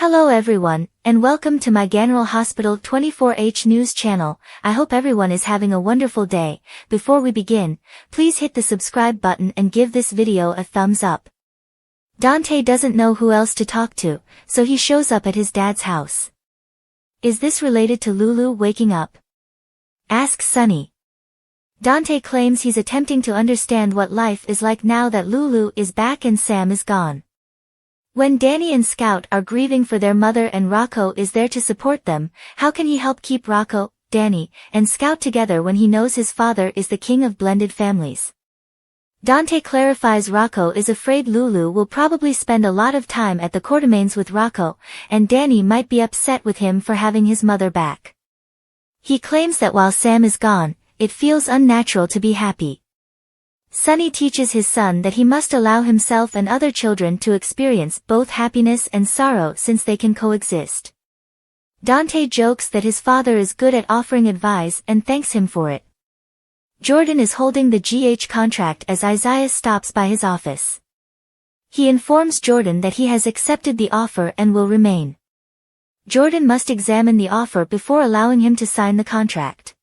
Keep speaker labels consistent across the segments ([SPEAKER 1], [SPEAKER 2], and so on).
[SPEAKER 1] Hello everyone, and welcome to my General Hospital 24H News channel. I hope everyone is having a wonderful day. Before we begin, please hit the subscribe button and give this video a thumbs up. Dante doesn't know who else to talk to, so he shows up at his dad's house. Is this related to Lulu waking up? Asks Sunny. Dante claims he's attempting to understand what life is like now that Lulu is back and Sam is gone. When Danny and Scout are grieving for their mother and Rocco is there to support them, how can he help keep Rocco, Danny, and Scout together when he knows his father is the king of blended families? Dante clarifies Rocco is afraid Lulu will probably spend a lot of time at the Quartermaines with Rocco, and Danny might be upset with him for having his mother back. He claims that while Sam is gone, it feels unnatural to be happy. Sunny teaches his son that he must allow himself and other children to experience both happiness and sorrow since they can coexist. Dante jokes that his father is good at offering advice and thanks him for it. Jordan is holding the GH contract as Isaiah stops by his office. He informs Jordan that he has accepted the offer and will remain. Jordan must examine the offer before allowing him to sign the contract.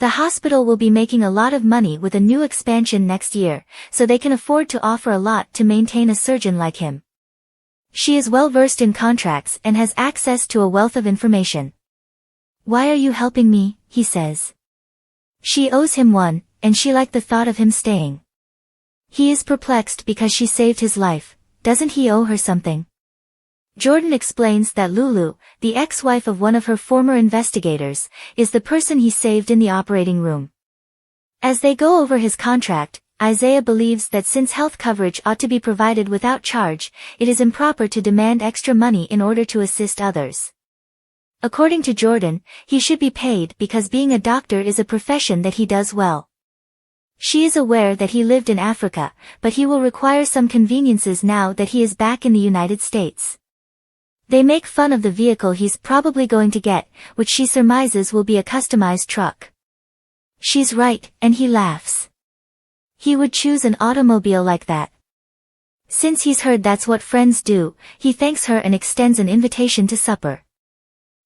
[SPEAKER 1] The hospital will be making a lot of money with a new expansion next year, so they can afford to offer a lot to maintain a surgeon like him. She is well versed in contracts and has access to a wealth of information. "Why are you helping me?" he says. She owes him one, and she liked the thought of him staying. He is perplexed because she saved his life. Doesn't he owe her something? Jordan explains that Lulu, the ex-wife of one of her former investigators, is the person he saved in the operating room. As they go over his contract, Isaiah believes that since health coverage ought to be provided without charge, it is improper to demand extra money in order to assist others. According to Jordan, he should be paid because being a doctor is a profession that he does well. She is aware that he lived in Africa, but he will require some conveniences now that he is back in the United States. They make fun of the vehicle he's probably going to get, which she surmises will be a customized truck. She's right, and he laughs. He would choose an automobile like that. Since he's heard that's what friends do, he thanks her and extends an invitation to supper.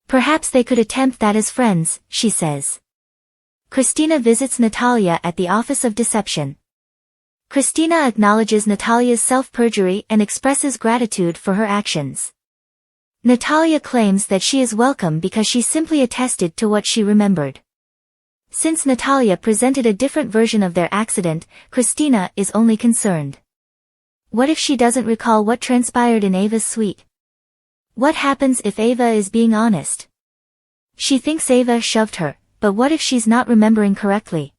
[SPEAKER 1] Perhaps they could attempt that as friends, she says. Kristina visits Natalia at the Office of Deception. Kristina acknowledges Natalia's self-perjury and expresses gratitude for her actions. Natalia claims that she is welcome because she simply attested to what she remembered. Since Natalia presented a different version of their accident, Kristina is only concerned. What if she doesn't recall what transpired in Ava's suite? What happens if Ava is being honest? She thinks Ava shoved her, but what if she's not remembering correctly?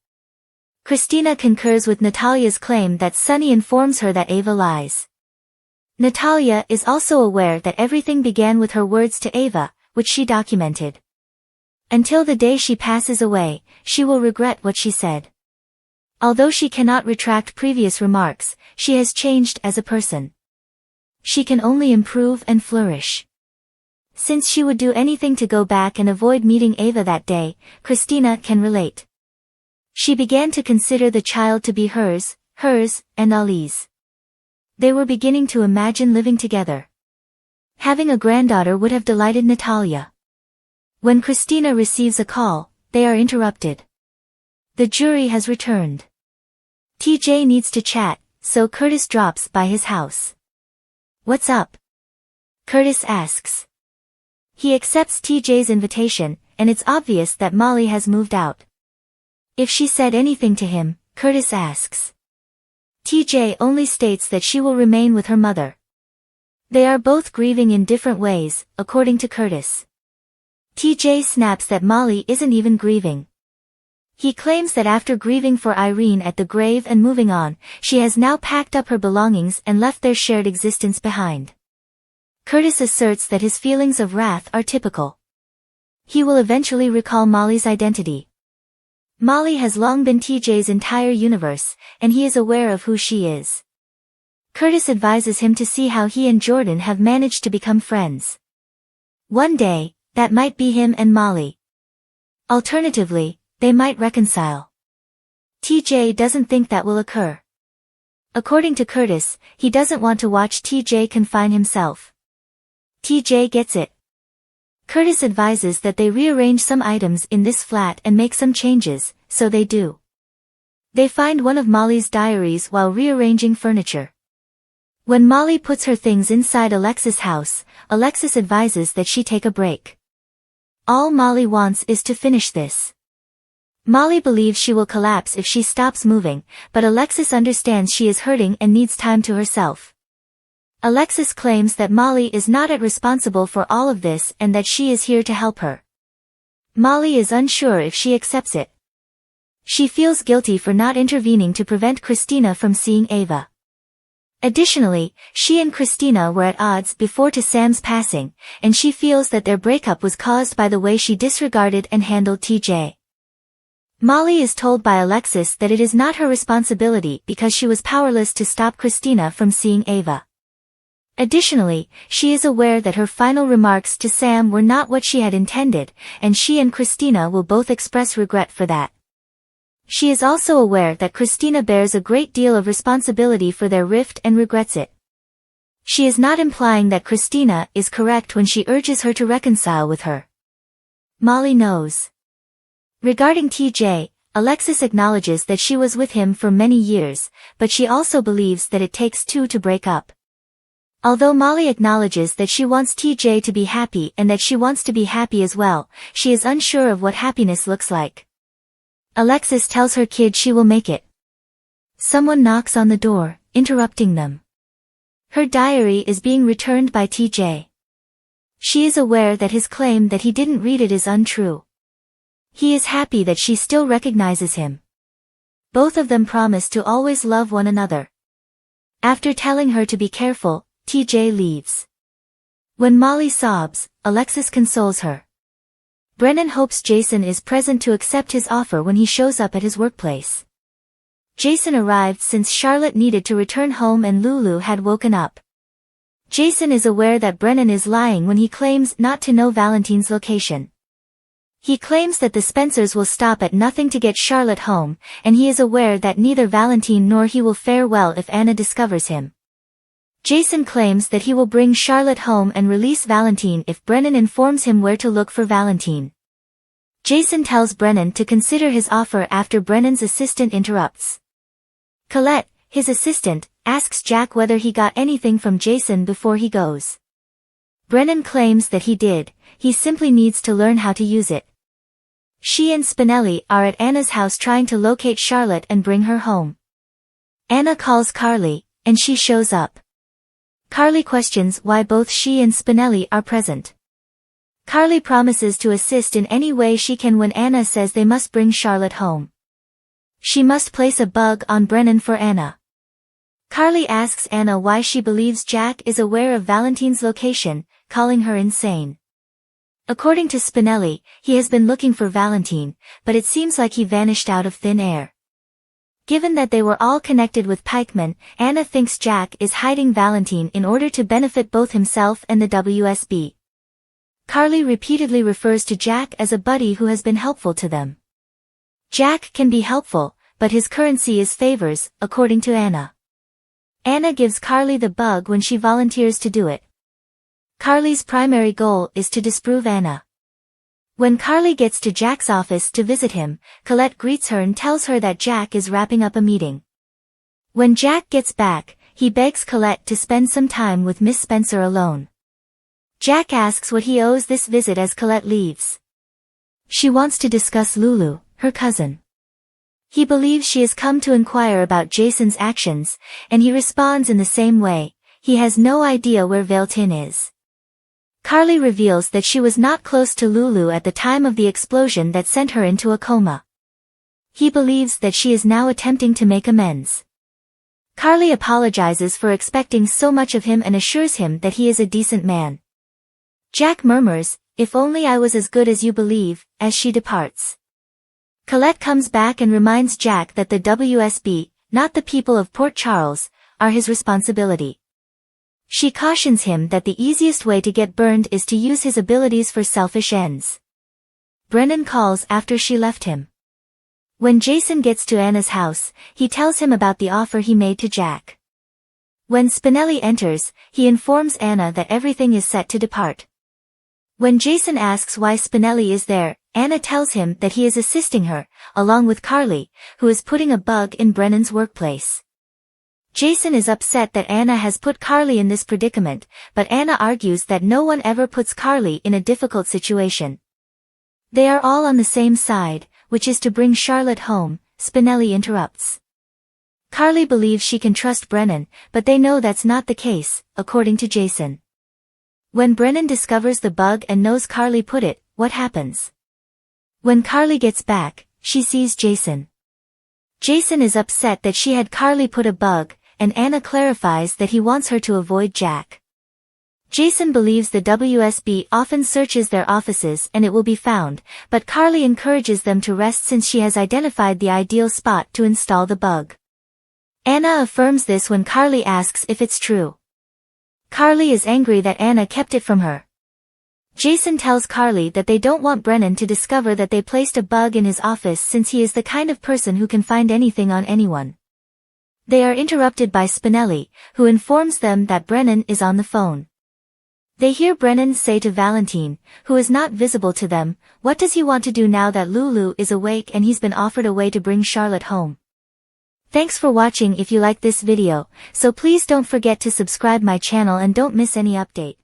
[SPEAKER 1] Kristina concurs with Natalia's claim that Sunny informs her that Ava lies. Natalia is also aware that everything began with her words to Ava, which she documented. Until the day she passes away, she will regret what she said. Although she cannot retract previous remarks, she has changed as a person. She can only improve and flourish. Since she would do anything to go back and avoid meeting Ava that day, Kristina can relate. She began to consider the child to be hers, and Ali's. They were beginning to imagine living together. Having a granddaughter would have delighted Natalia. When Kristina receives a call, they are interrupted. The jury has returned. TJ needs to chat, so Curtis drops by his house. "What's up?" Curtis asks. He accepts TJ's invitation, and it's obvious that Molly has moved out. If she said anything to him, Curtis asks. TJ only states that she will remain with her mother. They are both grieving in different ways, according to Curtis. TJ snaps that Molly isn't even grieving. He claims that after grieving for Irene at the grave and moving on, she has now packed up her belongings and left their shared existence behind. Curtis asserts that his feelings of wrath are typical. He will eventually recall Molly's identity. Molly has long been TJ's entire universe, and he is aware of who she is. Curtis advises him to see how he and Jordan have managed to become friends. One day, that might be him and Molly. Alternatively, they might reconcile. TJ doesn't think that will occur. According to Curtis, he doesn't want to watch TJ confine himself. TJ gets it. Curtis advises that they rearrange some items in this flat and make some changes, so they do. They find one of Molly's diaries while rearranging furniture. When Molly puts her things inside Alexis' house, Alexis advises that she take a break. All Molly wants is to finish this. Molly believes she will collapse if she stops moving, but Alexis understands she is hurting and needs time to herself. Alexis claims that Molly is not responsible for all of this and that she is here to help her. Molly is unsure if she accepts it. She feels guilty for not intervening to prevent Kristina from seeing Ava. Additionally, she and Kristina were at odds before Sam's passing, and she feels that their breakup was caused by the way she disregarded and handled TJ. Molly is told by Alexis that it is not her responsibility because she was powerless to stop Kristina from seeing Ava. Additionally, she is aware that her final remarks to Sam were not what she had intended, and she and Kristina will both express regret for that. She is also aware that Kristina bears a great deal of responsibility for their rift and regrets it. She is not implying that Kristina is correct when she urges her to reconcile with her. Molly knows. Regarding TJ, Alexis acknowledges that she was with him for many years, but she also believes that it takes two to break up. Although Molly acknowledges that she wants TJ to be happy and that she wants to be happy as well, she is unsure of what happiness looks like. Alexis tells her kid she will make it. Someone knocks on the door, interrupting them. Her diary is being returned by TJ. She is aware that his claim that he didn't read it is untrue. He is happy that she still recognizes him. Both of them promise to always love one another. After telling her to be careful, TJ leaves. When Molly sobs, Alexis consoles her. Brennan hopes Jason is present to accept his offer when he shows up at his workplace. Jason arrived since Charlotte needed to return home and Lulu had woken up. Jason is aware that Brennan is lying when he claims not to know Valentine's location. He claims that the Spencers will stop at nothing to get Charlotte home, and he is aware that neither Valentine nor he will fare well if Anna discovers him. Jason claims that he will bring Charlotte home and release Valentine if Brennan informs him where to look for Valentine. Jason tells Brennan to consider his offer after Brennan's assistant interrupts. Colette, his assistant, asks Jack whether he got anything from Jason before he goes. Brennan claims that he did, he simply needs to learn how to use it. She and Spinelli are at Anna's house trying to locate Charlotte and bring her home. Anna calls Carly, and she shows up. Carly questions why both she and Spinelli are present. Carly promises to assist in any way she can when Anna says they must bring Charlotte home. She must place a bug on Brennan for Anna. Carly asks Anna why she believes Jack is aware of Valentine's location, calling her insane. According to Spinelli, he has been looking for Valentine, but it seems like he vanished out of thin air. Given that they were all connected with pikemen, Anna thinks Jack is hiding Valentine in order to benefit both himself and the WSB. Carly repeatedly refers to Jack as a buddy who has been helpful to them. Jack can be helpful, but his currency is favors, according to Anna. Anna gives Carly the bug when she volunteers to do it. Carly's primary goal is to disprove Anna. When Carly gets to Jack's office to visit him, Colette greets her and tells her that Jack is wrapping up a meeting. When Jack gets back, he begs Colette to spend some time with Miss Spencer alone. Jack asks what he owes this visit as Colette leaves. She wants to discuss Lulu, her cousin. He believes she has come to inquire about Jason's actions, and he responds in the same way, he has no idea where Valentine is. Carly reveals that she was not close to Lulu at the time of the explosion that sent her into a coma. He believes that she is now attempting to make amends. Carly apologizes for expecting so much of him and assures him that he is a decent man. Jack murmurs, "If only I was as good as you believe," as she departs. Colette comes back and reminds Jack that the WSB, not the people of Port Charles, are his responsibility. She cautions him that the easiest way to get burned is to use his abilities for selfish ends. Brennan calls after she left him. When Jason gets to Anna's house, he tells him about the offer he made to Jack. When Spinelli enters, he informs Anna that everything is set to depart. When Jason asks why Spinelli is there, Anna tells him that he is assisting her, along with Carly, who is putting a bug in Brennan's workplace. Jason is upset that Anna has put Carly in this predicament, but Anna argues that no one ever puts Carly in a difficult situation. They are all on the same side, which is to bring Charlotte home. Spinelli interrupts. Carly believes she can trust Brennan, but they know that's not the case, according to Jason. When Brennan discovers the bug and knows Carly put it, what happens? When Carly gets back, she sees Jason. Jason is upset that she had Carly put a bug, and Anna clarifies that he wants her to avoid Jack. Jason believes the WSB often searches their offices and it will be found, but Carly encourages them to rest since she has identified the ideal spot to install the bug. Anna affirms this when Carly asks if it's true. Carly is angry that Anna kept it from her. Jason tells Carly that they don't want Brennan to discover that they placed a bug in his office since he is the kind of person who can find anything on anyone. They are interrupted by Spinelli, who informs them that Brennan is on the phone. They hear Brennan say to Valentine, who is not visible to them, what does he want to do now that Lulu is awake and he's been offered a way to bring Charlotte home? Thanks for watching. If you like this video, so please don't forget to subscribe my channel and don't miss any update.